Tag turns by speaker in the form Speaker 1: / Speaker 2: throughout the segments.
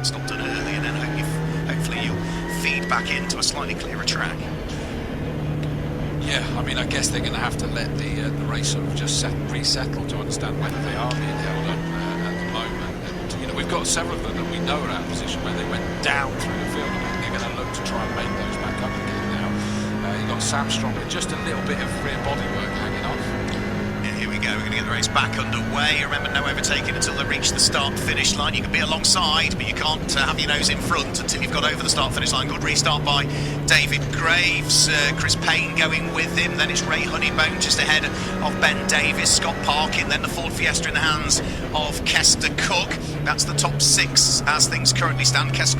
Speaker 1: pit stop done early, and then hopefully you'll feed back into a slightly clearer track.
Speaker 2: Yeah, I mean, I guess they're going to have to let the race sort of just resettle to understand whether they are being held up at the moment. And, you know, we've got several of them that we know are out of position where they went down through the field, and they're going to look to try and make those back up again now. You've got Sam Strong with just a little bit of rear body work hanging on.
Speaker 1: Yeah, here we go. We're going to get the race back underway. Remember, no overtaking until they reach the start-finish line. You can be alongside, but you can't have your nose in front until you've got over the start-finish line. Good restart by David Graves. Chris Payne going with him. Then it's Ray Honeybone just ahead of Ben Davis. Scott Parkin. Then the Ford Fiesta in the hands of Kester Cook. That's the top 6 as things currently stand. Kester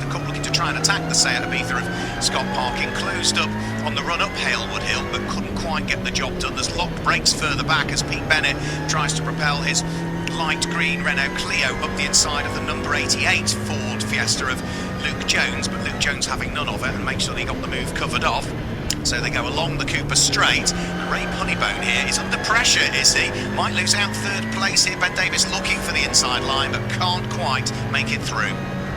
Speaker 1: Cook looking to try and attack the Seat Ibiza of Scott Parkin. Closed up on the run up Halewood Hill, but couldn't quite get the job done. There's locked brakes further back as Pete Bennett tries to propel his light green Renault Clio up the inside of the number 88 Ford Fiesta of Luke Jones, but Luke Jones having none of it and make sure that he got the move covered off. So they go along the Cooper straight, and Ray Honeybone here is under pressure, is he? Might lose out 3rd place here. Ben Davis looking for the inside line, but can't quite make it through.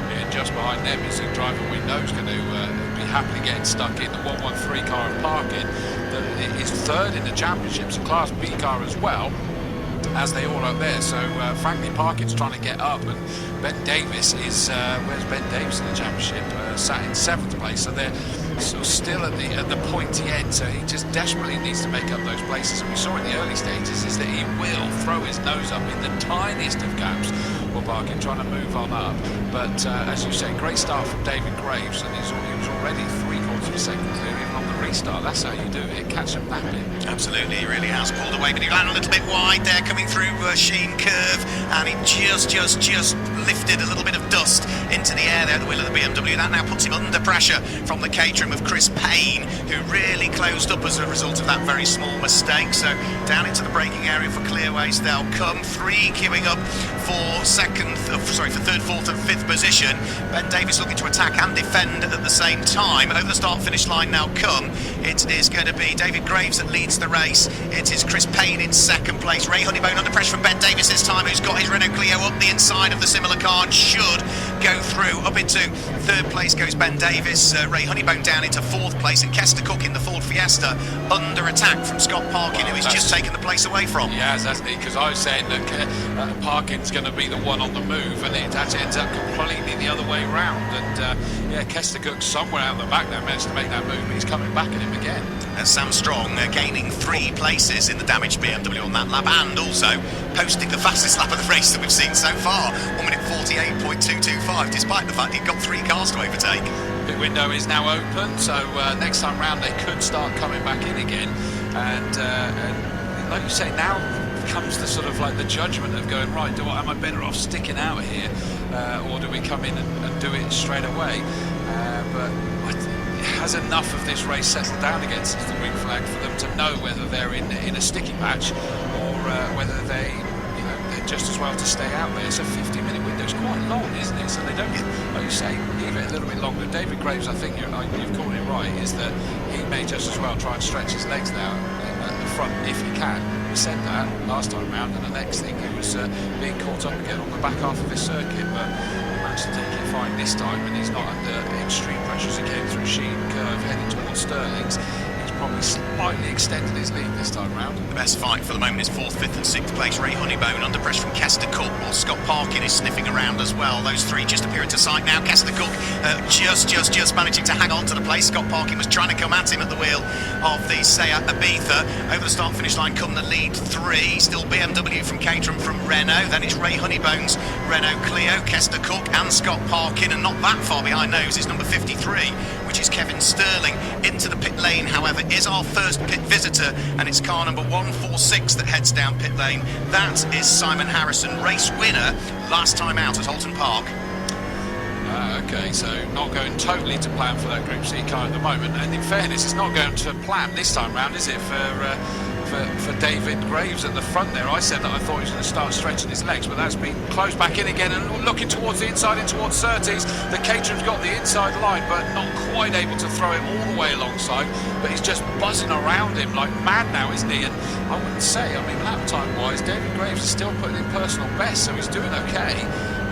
Speaker 2: Yeah, just behind them is a driver we know is going to be happily getting stuck in the 113 car of Parkin. That is 3rd in the championship, a Class B car as well, as they all up there. So frankly, Parkin's trying to get up, and Ben Davis is where's Ben Davis in the championship? Sat in 7th place, so they're sort of still at the pointy end. So he just desperately needs to make up those places. And we saw in the early stages is that he will throw his nose up in the tiniest of gaps. Well, Parkin trying to move on up, but as you say, great start from David Graves, and he was already 3/4 of a second clear even on the restart. That's how you do it. Catch him napping.
Speaker 1: Absolutely, he really has pulled away, but he ran a little bit wide there coming through Sheen Curve, and he just lifted a little bit of dust into the air there at the wheel of the BMW. That now puts him under pressure from the Caterham of Chris Payne, who really closed up as a result of that very small mistake. So down into the braking area for clearways they'll come. 3 queuing up for 3rd, 4th and 5th position. Ben Davis looking to attack and defend at the same time. Over the start-finish line now come. It is going to be David Graves that leads the race. It is Chris Payne in 2nd place. Ray Honeybone under pressure from Ben Davis this time, who's got his Renault Clio up the inside of the similar car and should go through. Up into 3rd place goes Ben Davis. Ray Honeybone down into 4th place, and Kester Cook in the Ford Fiesta under attack from Scott Parkin, who he's just taken the place away from.
Speaker 2: Yeah, that's neat, because I was saying that Parkin's going to be the one on the move, and it actually ends up completely the other way round. And yeah, Kester Cook somewhere out the back there managed to make that move, but he's coming back at him again.
Speaker 1: Sam Strong gaining 3 places in the damaged BMW on that lap, and also posting the fastest lap of the race that we've seen so far, 1 minute 48.225, despite the fact he'd got 3 cars to overtake.
Speaker 2: The window is now open, so next time round they could start coming back in again, and like you say, now comes the sort of like the judgment of going, right, am I better off sticking out here, or do we come in and do it straight away? But has enough of this race settled down again since the green flag for them to know whether they're in a sticky patch, or whether they're just as well to stay out there. It's a 50-minute window. It's quite long, isn't it? So they don't, like you say, leave it a little bit longer. David Graves, I think you've called it right, is that he may just as well try and stretch his legs now at the front if he can. We said that last time round, and the next thing he was being caught up again on the back half of this circuit, but he managed to take it fine this time, and he's not under extreme pressure as he came through Sheen Curve heading towards Stirling's. Probably slightly extended his lead this time round. The
Speaker 1: best fight for the moment is 4th, 5th and 6th place. Ray Honeybone under pressure from Kester Cook, while Scott Parkin is sniffing around as well. Those 3 just appearing to sight now. Kester Cook just managing to hang on to the place. Scott Parkin was trying to come at him at the wheel of the Seat Ibiza. Over the start-finish line come the lead 3. Still BMW from Caterham from Renault. Then it's Ray Honeybone's Renault Clio, Kester Cook and Scott Parkin. And not that far behind those is number 53, which is Kevin Sterling. Into the pit lane, however, is our first pit visitor, and it's car number 146 that heads down pit lane. That is Simon Harrison, race winner last time out at Holton Park.
Speaker 2: Okay, so not going totally to plan for that Group C car at the moment, and in fairness, it's not going to plan this time round, is it, for David Graves at the front there? I said that I thought he was going to start stretching his legs, but that's been closed back in again and looking towards the inside, in towards Surtees. The Caterham's got the inside line, but not quite able to throw him all the way alongside, but he's just buzzing around him like mad now, isn't he? And I wouldn't say, I mean, lap time wise, David Graves is still putting in personal best, so he's doing okay.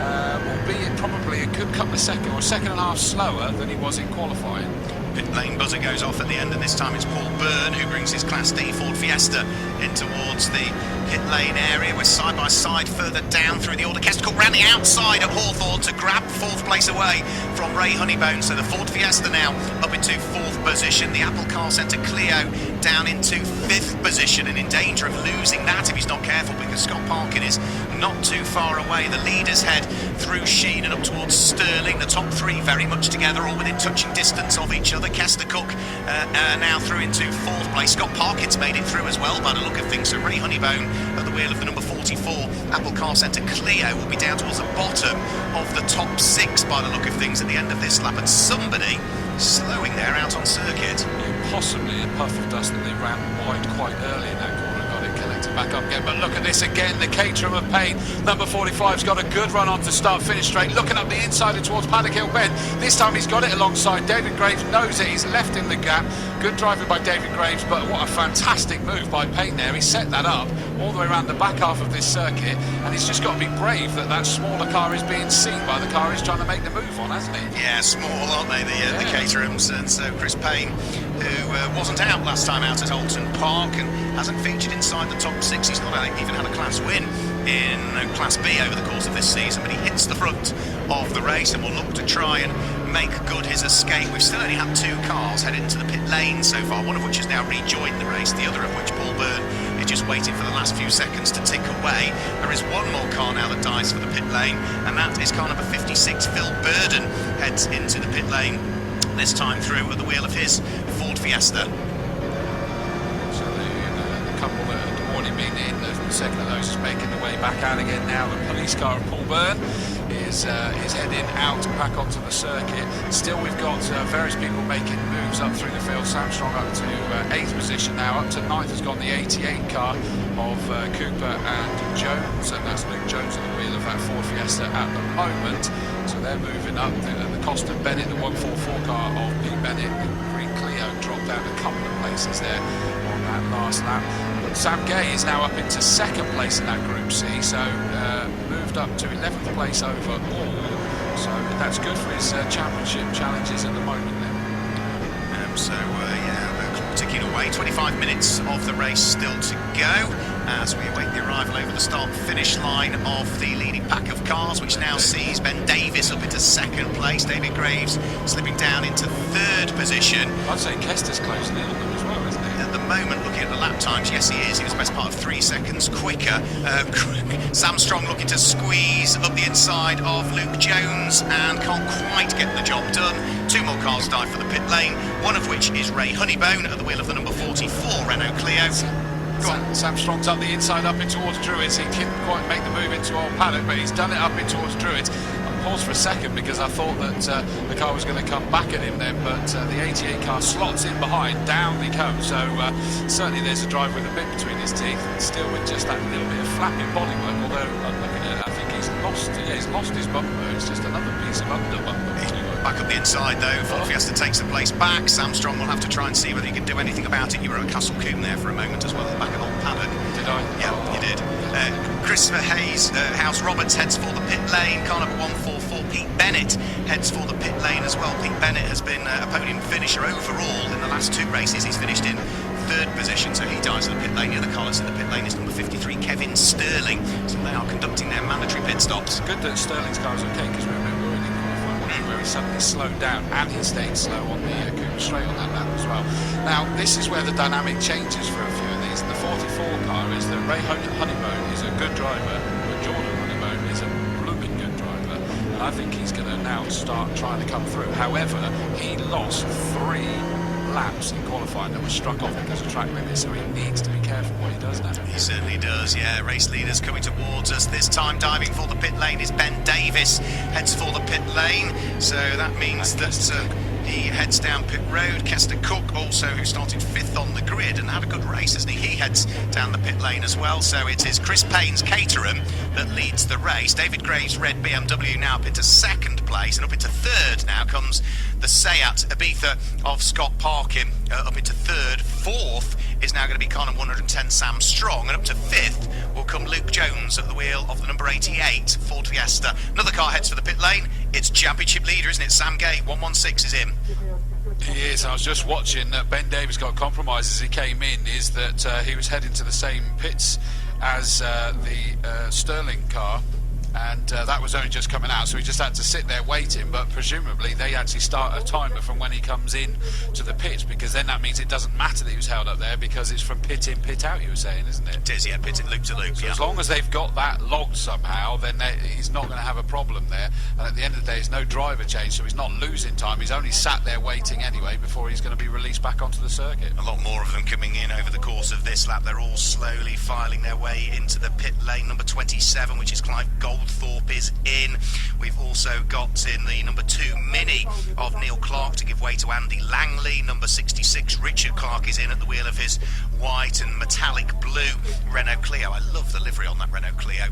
Speaker 2: albeit probably a good couple of seconds or a second and a half slower than he was in qualifying.
Speaker 1: Pit lane buzzer goes off at the end, and this time it's Paul Byrne who brings his Class D Ford Fiesta in towards the pit lane area. We're side by side further down through the order. Cook round the outside of Hawthorne to grab 4th place away from Ray Honeybone. So the Ford Fiesta now up into 4th position. The Apple Car Centre Clio down into 5th position and in danger of losing that if he's not careful, because Scott Parkin is not too far away. The leaders head through Sheen and up towards Stirling. The top 3 very much together, all within touching distance of each other. Kester Cook now through into 4th place. Scott Parkin's made it through as well by the look of things. So Ray Honeybone at the wheel of the number 44 Apple Car Centre Clio will be down towards the bottom of the top 6 by the look of things at the end of this lap, and somebody slowing there out on circuit.
Speaker 2: Possibly a puff of dust that they ran wide quite early in that corner, got it collected back up again. But look at this again, the Caterham of Pain, number 45's got a good run on to start finish straight, looking up the inside and towards Paddock Hill Bend. This time he's got it alongside David Graves, knows it, he's left in the gap. Good driving by David Graves, but what a fantastic move by Payne there. He set that up all the way around the back half of this circuit, and he's just got to be brave that that smaller car is being seen by the car he's trying to make the move on, hasn't he?
Speaker 1: Yeah, small, aren't they, the Caterhams? And so Chris Payne, who wasn't out last time out at Alton Park and hasn't featured inside the top 6. He's not even had a Class win in Class B over the course of this season, but he hits the front of the race and will look to try and make good his escape. We've still only had 2 cars head into the pit lane so far, one of which has now rejoined the race, the other of which, Paul Byrne, is just waiting for the last few seconds to tick away. There is one more car now that dies for the pit lane, and that is car number 56, Phil Burden, heads into the pit lane, this time through at the wheel of his Ford Fiesta.
Speaker 2: So the couple that had already been in, the second of those is making the way back out again now. The police car of Paul Byrne is heading out back onto the circuit. Still we've got various people making moves up through the field. Sam Strong up to 8th position now. Up to 9th has gone the 88 car of Cooper and Jones, and that's Luke Jones at the wheel of that Ford Fiesta at the moment. So they're moving up. The Costa Bennett, the 144 car of Pete Bennett, the Green Clio, dropped down a couple of places there on that last lap. But Sam Gay is now up into 2nd place in that Group C, so moved up to 11th place overall. So that's good for his championship challenges at the moment then.
Speaker 1: Ticking away, 25 minutes of the race still to go as we await the arrival over the start-finish line of the leading pack of cars, which now sees Ben Davis up into 2nd place, David Graves slipping down into 3rd position.
Speaker 2: I'd say Kester's closing in on them as well, isn't he?
Speaker 1: At the moment, looking at the lap times, yes he is. He was the best part of 3 seconds quicker. Sam Strong looking to squeeze up the inside of Luke Jones and can't quite get the job done. 2 more cars die for the pit lane, one of which is Ray Honeybone at the wheel of the number 44 Renault Clio.
Speaker 2: Sam Strong's up the inside, up in towards Druids. He couldn't quite make the move into Old Paddock, but he's done it up in towards Druids. I paused for a second because I thought that the car was going to come back at him then, but the 88 car slots in behind, down he comes. So certainly there's a driver with a bit between his teeth, and still with just that little bit of flapping bodywork, although I'm looking at it, I think he's lost his bumper. It's just another piece of under bumper bodywork.
Speaker 1: Back up the inside though, Ford Fiesta takes the place back. Sam Strong will have to try and see whether he can do anything about it. You were at Castle Combe there for a moment as well, at the back of Old Paddock.
Speaker 2: Did I?
Speaker 1: Yeah, you did. Christopher Hayes, House Roberts heads for the pit lane. Car number 144, Pete Bennett, heads for the pit lane as well. Pete Bennett has been a podium finisher overall in the last 2 races. He's finished in 3rd position, so he dies in the pit lane. The other car that's in the pit lane is number 53, Kevin Stirling. So they are conducting their mandatory pit stops.
Speaker 2: Good that Stirling's car is okay, because remember in qualifying where he suddenly slowed down, and he stayed slow on the Cooper straight on that lap as well. Now this is where the dynamic changes for a few of these. The 44 car is that Ray Honeybone is a good driver, but Jordan Honeybone is a blooming good driver, and I think he's going to now start trying to come through. However, he lost 3 laps in qualifying that were struck off because of track limits, so he needs to be careful what he does now.
Speaker 1: He certainly does, yeah. Race leaders coming towards us. This time diving for the pit lane is Ben Davis, heads for the pit lane, so that means that he heads down pit road. Kester Cook also, who started 5th on the grid and had a good race, hasn't he? He heads down the pit lane as well, so it is Chris Payne's Caterham that leads the race. David Graves' red BMW now up into 2nd place, and up into 3rd now comes the Seat Ibiza of Scott Parkin, up into 3rd. 4th is now going to be Con 110 Sam Strong, and up to 5th will come Luke Jones at the wheel of the number 88 Ford Fiesta. Another car heads for the pit lane. It's championship leader, isn't it? Sam Gay, 116 is in.
Speaker 2: He is. I was just watching that Ben Davis got compromised as he came in, is that he was heading to the same pits as the Sterling car, and that was only just coming out, so he just had to sit there waiting. But presumably they actually start a timer from when he comes in to the pits, because then that means it doesn't matter that he was held up there, because it's from pit in, pit out, you were saying, isn't it?
Speaker 1: It is, yeah, pit in, loop to loop.
Speaker 2: So
Speaker 1: yeah.
Speaker 2: as long as they've got that logged somehow, then he's not going to have a problem there. And at the end of the day, it's no driver change, so he's not losing time. He's only sat there waiting anyway before he's going to be released back onto the circuit.
Speaker 1: A lot more of them coming in over the course of this lap. They're all slowly filing their way into the pit lane. Number 27, which is Clive Goldthorpe, is in. We've also got in the number 2 Mini of Neil Clark to give way to Andy Langley. Number 66, Richard Clark, is in at the wheel of his white and metallic blue Renault Clio. I love the livery on that Renault Clio.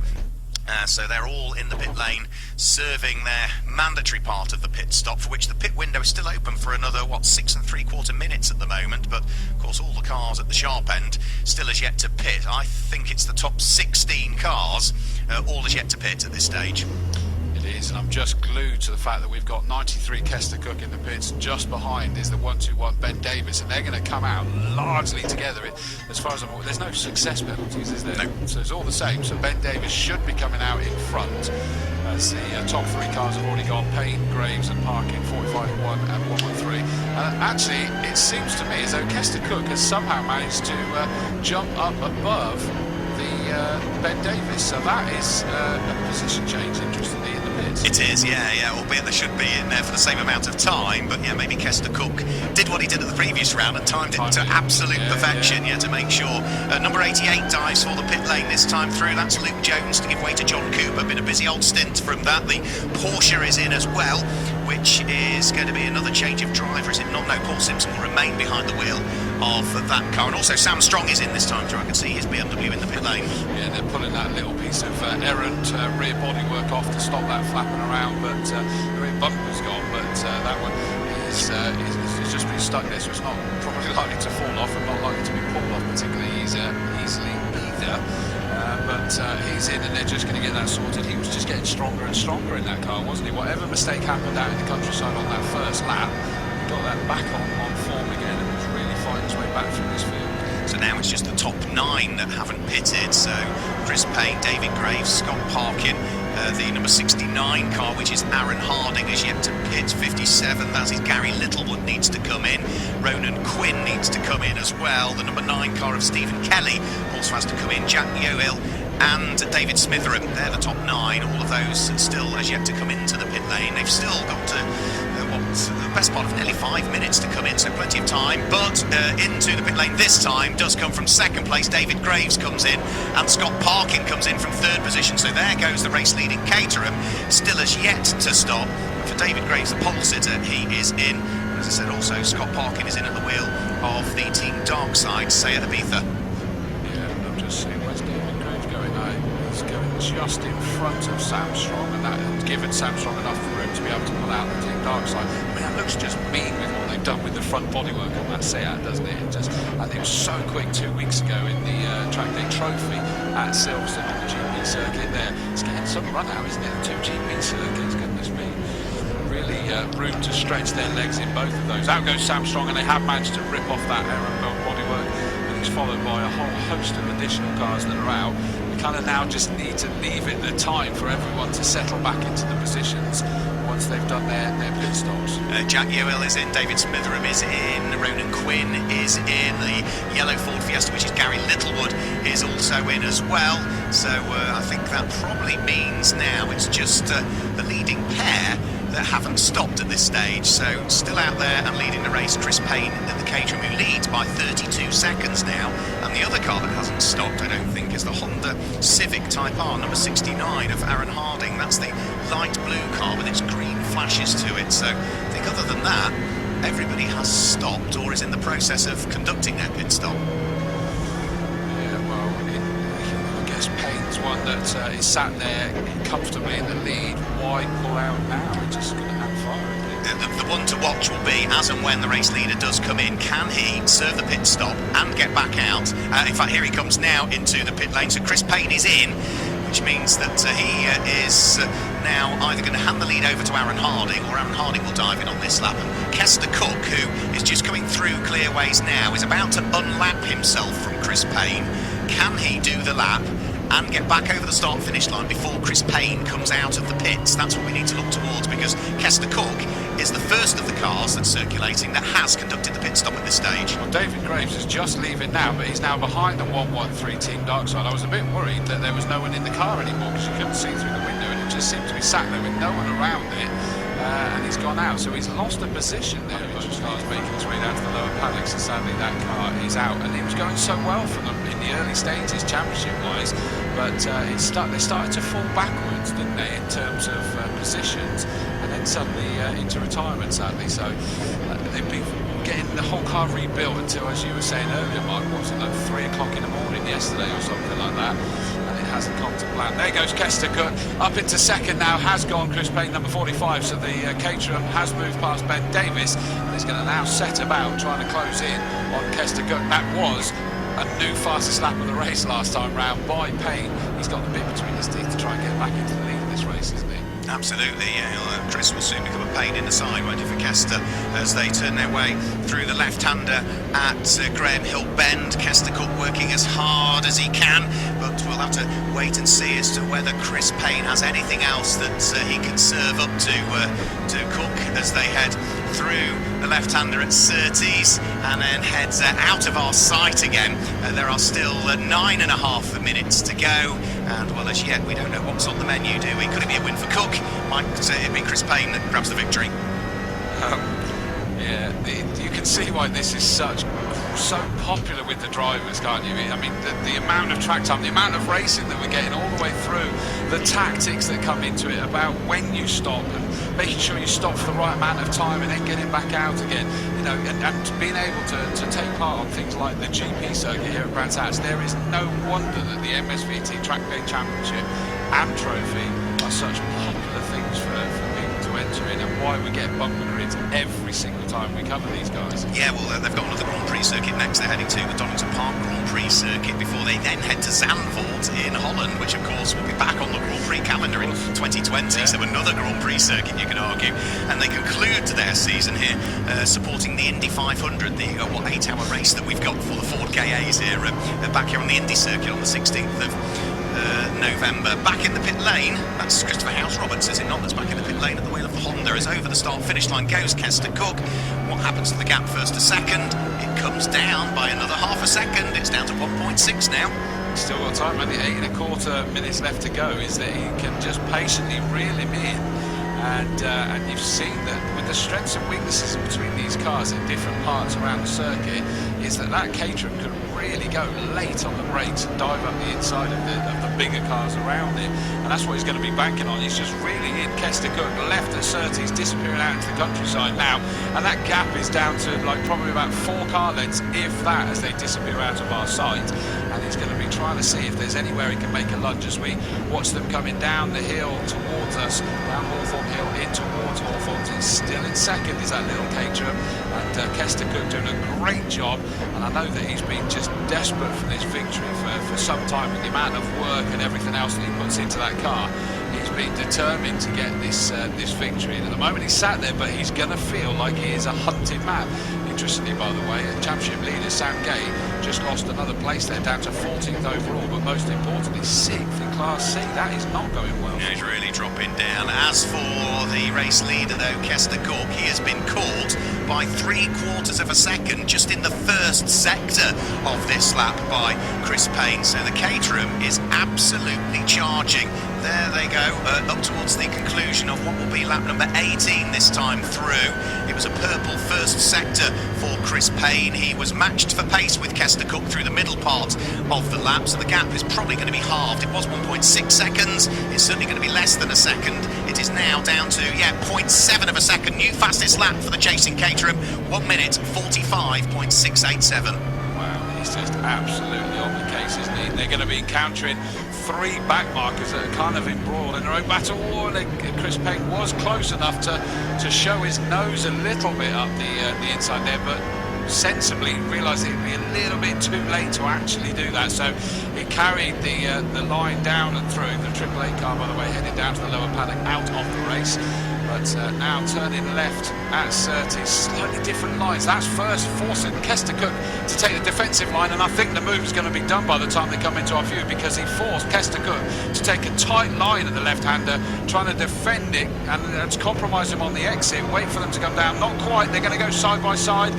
Speaker 1: So they're all in the pit lane, serving their mandatory part of the pit stop, for which the pit window is still open for another, 6 3/4 minutes at the moment. But of course, all the cars at the sharp end still as yet to pit. I think it's the top 16 cars all as yet to pit at this stage.
Speaker 2: It is, and I'm just glued to the fact that we've got 93 Kester Cook in the pits. Just behind is the 121 Ben Davis, and they're going to come out largely together. As far as I'm aware, there's no success penalties, is there?
Speaker 1: No.
Speaker 2: So it's all the same. So Ben Davis should be coming out in front, as the top 3 cars have already gone. Payne, Graves and Parkin, 45-1 and 113. Actually, it seems to me as though Kester Cook has somehow managed to jump up above the Ben Davis. So that is a position change, interestingly, in the pits.
Speaker 1: It is, yeah, albeit they should be in there for the same amount of time, but yeah, maybe Kester Cook did what he did at the previous round and timed it to absolute perfection, to make sure. Number 88 dives for the pit lane this time through. That's Luke Jones to give way to John Cooper. Been a busy old stint from that. The Porsche is in as well, which is going to be another change of driver, is it not? No, Paul Simpson will remain behind the wheel of that car, and also Sam Strong is in this time through. I can see his BMW in the pit lane.
Speaker 2: Yeah, they're pulling that little piece of errant rear bodywork off to stop that flapping around, but the rear bumper's gone, but that one is just been stuck there, so it's not probably likely to fall off and not likely to be pulled off particularly easily either. But he's in, and they're just going to get that sorted. He was just getting stronger and stronger in that car, wasn't he? Whatever mistake happened out in the countryside on that first lap, he got that back on form again, and was really fighting his way back through this field.
Speaker 1: So now it's just the top 9 that haven't pitted. So Chris Payne, David Graves, Scott Parkin, the number 69 car, which is Aaron Harding, is yet to pit. 57, that is Gary Littlewood, needs to come in. Ronan Quinn needs to come in as well. The number 9 car of Stephen Kelly also has to come in. Jack Yeovil and David Smitheram, they're the top 9. All of those still as yet to come into the pit lane. They've still got the best part of nearly 5 minutes to come in, so plenty of time. But into the pit lane this time does come from 2nd place. David Graves comes in, and Scott Parkin comes in from 3rd position. So there goes the race leading Caterham, still as yet to stop. And for David Graves, the pole sitter, he is in. And as I said, also Scott Parkin is in at the wheel of the Team Darkside Seat Ibiza.
Speaker 2: Yeah, I'm just seeing where's David Graves going now. He's going just in front of Sam Strong, and that has given Sam Strong enough room to be able to pull out the Team Darkside. I mean, that looks just mean with what they've done with the front bodywork on that Seat, doesn't it? I think it was so quick 2 weeks ago in the Trackday Trophy at Silverstone on the GP circuit there. It's getting some run out, isn't it? The 2 GP circuits, goodness me. Really room to stretch their legs in both of those. Out goes Sam Strong, and they have managed to rip off that Aeron bodywork, and he's followed by a whole host of additional cars that are out. We kind of now just need to leave it the time for everyone to settle back into the positions once they've done their pit stops.
Speaker 1: Jack Yeovil is in, David Smitheram is in, Ronan Quinn is in, the yellow Ford Fiesta, which is Gary Littlewood, is also in as well. So I think that probably means now it's just the leading pair that haven't stopped at this stage. So still out there and leading the race, Chris Payne at the Caterham, who leads by 32 seconds now. And the other car that hasn't stopped, I don't think, is the Honda Civic Type R, number 69 of Aaron Harding. That's the light blue car with its green flashes to it. So I think other than that, everybody has stopped or is in the process of conducting their pit stop.
Speaker 2: Yeah, well, I guess Payne's one that is sat there comfortably in the lead. Why pull out now? It's just going to have fire, isn't it?
Speaker 1: the one to watch will be, as and when the race leader does come in, can he serve the pit stop and get back out? In fact, here he comes now into the pit lane, so Chris Payne is in, which means that he is now either going to hand the lead over to Aaron Harding, or Aaron Harding will dive in on this lap. And Kester Cook, who is just coming through clearways now, is about to unlap himself from Chris Payne. Can he do the lap and get back over the start-finish line before Chris Payne comes out of the pits? That's what we need to look towards, because Kester Cook is the first of the cars that's circulating that has conducted the pit stop at this stage.
Speaker 2: Well, David Graves is just leaving now, but he's now behind the 113 Team Darkside. I was a bit worried that there was no one in the car anymore, because you couldn't see through the window, and it just seemed to be sat there with no one around it. And he's gone out, so he's lost a position there. But car's making his way down to the lower paddocks, and sadly that car is out. And it was going so well for them in the early stages, championship-wise, but they started to fall backwards, didn't they, in terms of positions, and then suddenly into retirement, sadly. So they've been getting the whole car rebuilt until, as you were saying earlier, Mike, what was it, like 3 o'clock in the morning yesterday or something like that. Hasn't gone to plan. There goes Kester Cook up into second now, has gone Chris Payne, number 45, so the Caterham has moved past Ben Davis and is going to now set about trying to close in on Kester Cook. That was a new fastest lap of the race last time round by Payne. He's got the bit between his teeth to try and get back into the lead of this race, isn't he?
Speaker 1: Absolutely, yeah. Chris will soon become a pain in the side, won't he, for Kester, as they turn their way through the left-hander at Graham Hill Bend. Kester Cook working as hard as he can, but we'll have to wait and see as to whether Chris Payne has anything else that he can serve up to Cook as they head through the left-hander at Surtees and then heads out of our sight again. There are still 9.5 minutes to go, and well, as yet we don't know what's on the menu, do we? Could it be a win for Cook? Might it be Chris Payne that grabs the victory?
Speaker 2: Yeah, you can see why this is so popular with the drivers, can't you? I mean, the amount of track time, the amount of racing that we're getting all the way through, the tactics that come into it about when you stop and making sure you stop for the right amount of time and then getting back out again, you know, and being able to take part on things like the GP circuit here at Brands Hatch. There is no wonder that the MSVT Trackday Championship and Trophy are such popular things for people to enter in, and why we get bumper grids every single time we cover these guys.
Speaker 1: Yeah, well, they've got another Grand Prix circuit next. They're heading to the Donington Park Grand Prix circuit before they then head to Zandvoort in Holland, which of course will be back on the Grand Prix calendar in 2020. Yeah. So another Grand Prix circuit, you can argue. And they conclude their season here supporting the Indy 500, the 8-hour race that we've got for the Ford KAs here back here on the Indy circuit on the 16th of November. Back in the pit lane, that's Christopher House-Roberts, is it not, that's back in the pit lane at the wheel of the Honda, as over the start-finish line goes Kester Cook. What happens to the gap first to second? It comes down by another half a second. It's down to 1.6 now.
Speaker 2: Still got time, only 8.25 minutes left to go. Is that he can just patiently reel him in, and you've seen that with the strengths and weaknesses between these cars at different parts around the circuit, is that Caterham could really go late on the brakes and dive up the inside of the bigger cars around him, and that's what he's going to be banking on. He's just reeling in Kester Cook left at Surtees, disappearing out into the countryside now, and that gap is down to like probably about 4 car lengths, if that, as they disappear out of our sight. And he's going to be trying to see if there's anywhere he can make a lunge as we watch them coming down the hill towards us, down Hawthorne Hill in towards Hawthorne. Still in second is that little Caterham, and Kester Cook doing a great job, and I know that he's been just desperate for this victory for some time, with the amount of work and everything else that he puts into that car. He's been determined to get this victory, and at the moment he's sat there, but he's going to feel like he is a hunted man. Interestingly, by the way, championship leader Sam Gay just lost another place there, down to 14th overall, but most importantly 6th in Class C. That is not going well.
Speaker 1: Yeah, he's really dropping down. As for the race leader though, Kester Cook, he has been caught by 3/4 of a second just in the first sector of this lap by Chris Payne. So the Caterham is absolutely charging. There they go, up towards the conclusion of what will be lap number 18 this time through. It was a purple first sector for Chris Payne. He was matched for pace with Kester Cook through the middle part of the lap, so the gap is probably going to be halved. It was 1.6 seconds. It's certainly going to be less than a second. It is now down to, 0.7 of a second. New fastest lap for the chasing Caterham, 1 minute 45.687.
Speaker 2: Wow, he's just absolutely on the case, isn't he? They're going to be encountering three back markers that are kind of embroiled in their own battle. And Chris Payne was close enough to show his nose a little bit up the inside there, but sensibly realised it would be a little bit too late to actually do that, so it carried the line down and through. The AAA car, by the way, headed down to the lower paddock out of the race, but now turning left at Surtees, slightly different lines. That's first forcing Kester Cook to take the defensive line, and I think the move is going to be done by the time they come into our view, because he forced Kester Cook to take a tight line at the left-hander, trying to defend it and to compromise him on the exit, wait for them to come down. Not quite, they're going to go side by side.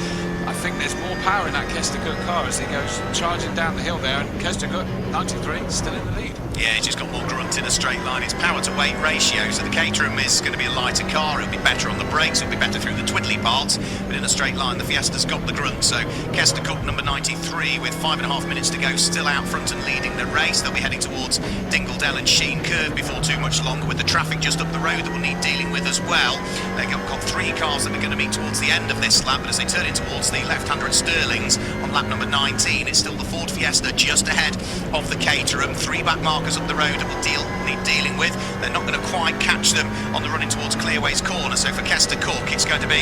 Speaker 2: I think there's more power in that Kester Cook car as he goes charging down the hill there, and Kester Cook, 93, still in the lead.
Speaker 1: Yeah, he's just got more grunt in a straight line. His power to weight ratio, so the Caterham is going to be a lighter car. It'll be better on the brakes, it'll be better through the twiddly parts, but in a straight line the Fiesta's got the grunt. So Kester Cook, number 93, with 5.5 minutes to go, still out front and leading the race. They'll be heading towards Dingledell and Sheen Curve before too much longer, with the traffic just up the road that we'll need dealing with as well. They've got three cars that are going to meet towards the end of this lap, but as they turn in towards the left-hander at Stirling's on lap number 19, it's still the Ford Fiesta just ahead of the Caterham. Three back markers up the road that will need dealing with. They're not going to quite catch them on the run in towards Clearways Corner, so for Kester Cook it's going to be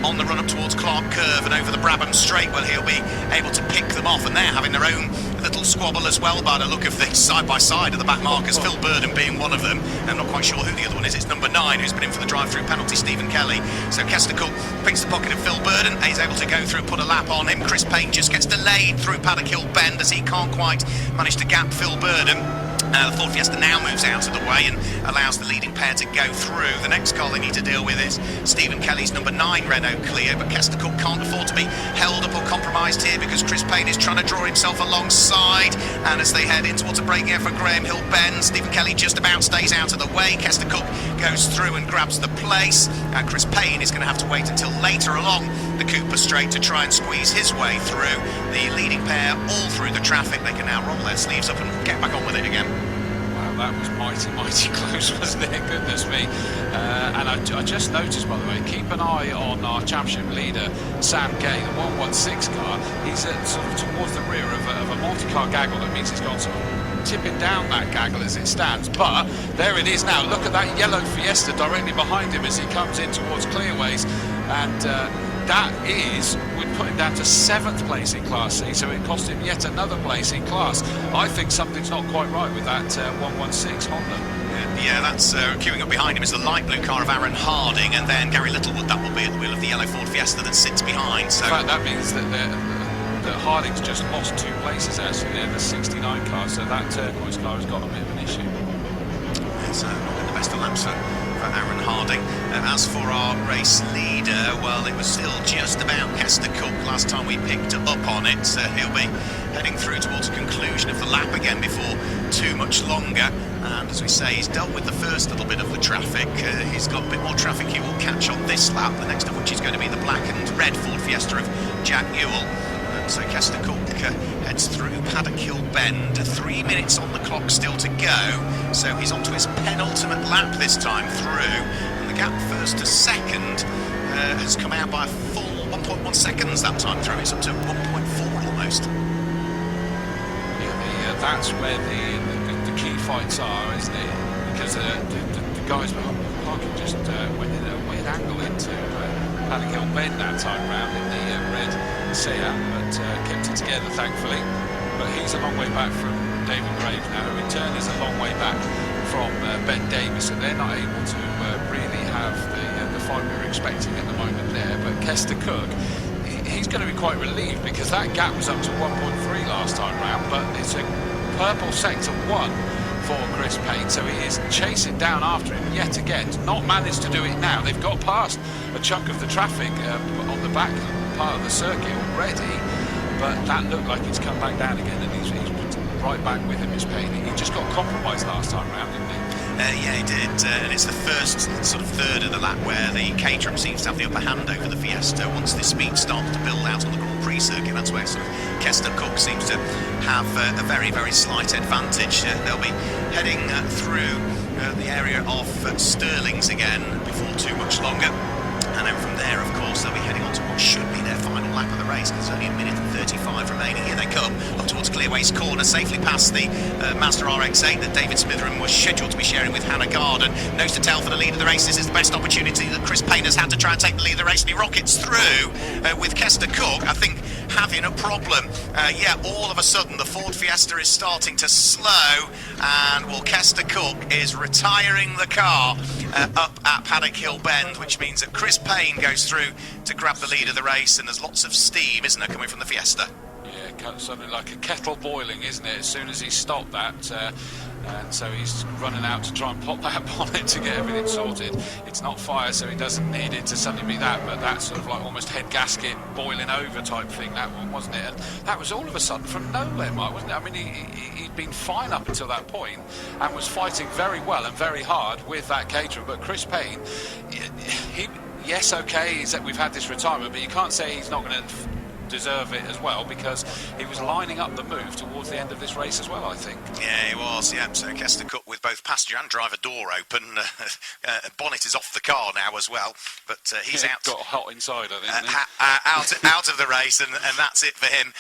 Speaker 1: on the run up towards Clark Curve and over the Brabham Straight. Well, he'll be able to pick them off, and they're having their own little squabble as well by the look of things, side by side of the back markers, Phil Burden being one of them. I'm not quite sure who the other one is. It's number 9 who's been in for the drive-through penalty, Stephen Kelly. So Kester Cook picks the pocket of Phil Burden and he's able to go through and put a lap on him. Chris Payne just gets delayed through Paddock Hill Bend as he can't quite manage to gap Phil Burden. The Ford Fiesta now moves out of the way and allows the leading pair to go through. The next car they need to deal with is Stephen Kelly's number 9 Renault Clio, but Kester Cook can't afford to be held up or compromised here because Chris Payne is trying to draw himself alongside, and as they head in towards a braking effort, Graham Hill Bend, Stephen Kelly just about stays out of the way. Kester Cook goes through and grabs the place, and Chris Payne is going to have to wait until later along the Cooper Straight to try and squeeze his way through. The leading pair all through the traffic. They can now roll their sleeves up and get back on with it again.
Speaker 2: That was mighty close, wasn't it? Goodness me. And I just noticed, by the way, keep an eye on our championship leader, Sam Gay, the 116 car. He's sort of towards the rear of a multi-car gaggle. That means he's gone sort of tipping down that gaggle as it stands. But there it is now. Look at that yellow Fiesta directly behind him as he comes in towards Clearways. And that would put him down to 7th place in Class C, so it cost him yet another place in class. I think something's not quite right with that 116 Honda.
Speaker 1: Yeah, that's queuing up behind him is the light blue car of Aaron Harding, and then Gary Littlewood, that will be at the wheel of the yellow Ford Fiesta that sits behind. So
Speaker 2: in fact, that means that Harding's just lost 2 places actually there, the 69 car, so that turquoise car has got a bit of an issue.
Speaker 1: It's not been the best of laps for Aaron Harding. As for our race leader, well, it was still just about Kester Cook last time we picked up on it. He'll be heading through towards the conclusion of the lap again before too much longer. And as we say, he's dealt with the first little bit of the traffic. He's got a bit more traffic he will catch on this lap, the next of which is going to be the black and red Ford Fiesta of Jack Newell. So Kester Cook heads through Paddock Hill Bend. 3 minutes on the clock still to go. So he's on to his penultimate lap this time through. And the gap first to second has come out by a full 1.1 seconds that time through. It's up to 1.4 almost.
Speaker 2: Yeah, that's where the key fights are, isn't it? Because the guys parking just went in a weird angle into Paddock Hill Bend that time round in the red Seat, but kept it together thankfully. But he's a long way back from David Graves now, who in turn is a long way back from Ben Davis, and they're not able to really have the fight we were expecting at the moment there. But Kester Cook, he's going to be quite relieved because that gap was up to 1.3 last time round, but it's a purple sector 1 for Chris Payne, so he is chasing down after him yet again. Not managed to do it now. They've got past a chunk of the traffic on the back part of the circuit already, but that looked like he's come back down again, and he's right back with him, is Payne. He just got compromised last time round, didn't he?
Speaker 1: Yeah, he did, and it's the first sort of third of the lap where the Caterham seems to have the upper hand over the Fiesta. Once the speed starts to build out on the Grand Prix circuit, that's where sort of Kester Cook seems to have a very, very slight advantage. They'll be heading through the area of Stirling's again before too much longer. And then from there, of course, they'll be heading on to what should be their final lap of the race, because there's only a minute and 35 remaining. Here they come, up towards Clearways Corner, safely past the Master RX-8 that David Smitheram was scheduled to be sharing with Hannah Garden. Nose to tail for the lead of the race. This is the best opportunity that Chris Payne has had to try and take the lead of the race, and he rockets through with Kester Cook, I think, having a problem. Yeah, all of a sudden the Ford Fiesta is starting to slow, and well, Kester Cook is retiring the car up at Paddock Hill Bend, which means that Chris Payne goes through to grab the lead of the race, and there's lots of steam, isn't there, coming from the Fiesta?
Speaker 2: Yeah, something like a kettle boiling, isn't it, as soon as he stopped that, and so he's running out to try and pop that bonnet to get everything sorted. It's not fire, so he doesn't need it to suddenly be that, but that's sort of like almost head gasket boiling over type thing, that one, wasn't it? And that was all of a sudden from nowhere, Mike, wasn't it? I mean, he'd been fine up until that point and was fighting very well and very hard with that caterer, but Chris Payne, yes, okay, we've had this retirement, but you can't say he's not going to deserve it as well, because he was lining up the move towards the end of this race as well, I think.
Speaker 1: Yeah, he was, yeah. So Kester Cook with both passenger and driver door open. Bonnet is off the car now as well, but he's out.
Speaker 2: Got hot inside, I think.
Speaker 1: Out of the race, and that's it for him.